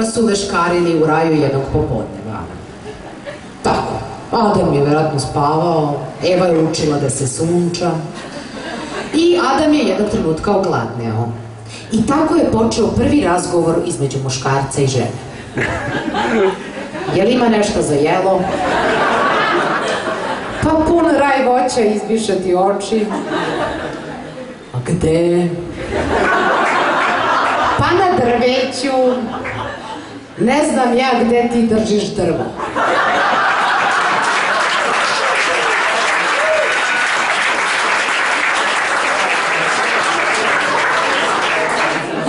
su veškarili u raju jednog popodneva. Tako, Adam je vjerojatno spavao, Eva je učila da se sunča i Adam je jednog trenutka ogladneo. I tako je počeo prvi razgovor između muškarca i žene. Jel ima nešto za jelo? Pa pun raj voća izbiše ti oči. A gde? Pa na drveću. Ne znam ja gde ti držiš drvo.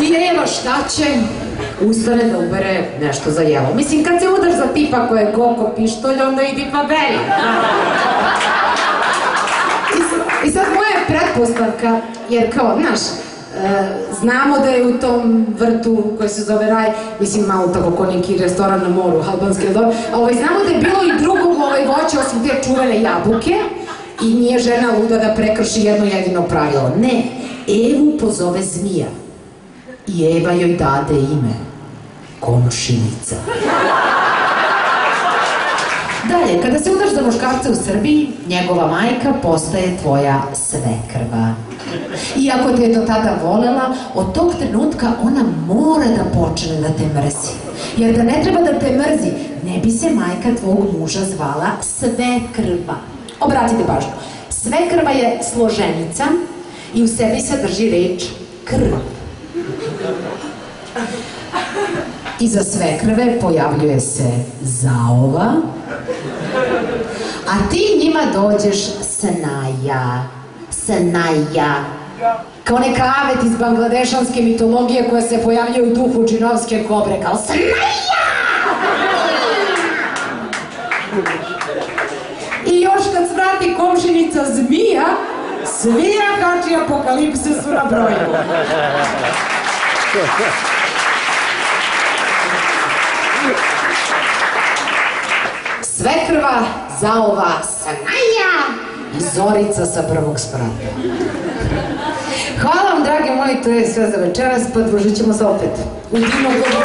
I Eva šta će? Ustane da ubere nešto za jelo. Mislim, kad se udaš za tipa koje je goko pištolj, onda idi pa beri. I sad moja pretpostavka, jer kao, znaš, znamo da je u tom vrtu koji se zove raj, mislim malo tako ko neki restoran na moru, albanski, znamo da je bilo i drugog voća osim te čuvene jabuke i nije žena luda da prekrši jedno jedino pravilo. Ne, Evu pozove zmija i Eva joj dade ime Komšinica. Dalje, kada se udaš za muškarca u Srbiji, njegova majka postaje tvoja svekrva. Iako te je do tada volela, od tog trenutka ona mora da počne da te mrzi. Jer da ne treba da te mrzi, ne bi se majka tvog muža zvala svekrva. Obratite pažnju, svekrva je složenica i u sebi sadrži reč krv. Iza svekrve pojavljuje se zaova, a ti njima dođeš snaja. Snaja. Kao neka avet iz bangladešanske mitologije koja se pojavljuje u duhu džinovske kobre, kao snaja! I još kad svrati Komšinica zmija, svi jakači apokalipse su na broju. Svekrva, zaova, snaja i Zorica sa prvog sprata. Hvala vam, drage moji, to je sve za večeras, pa družit ćemo se opet u divnom dobu.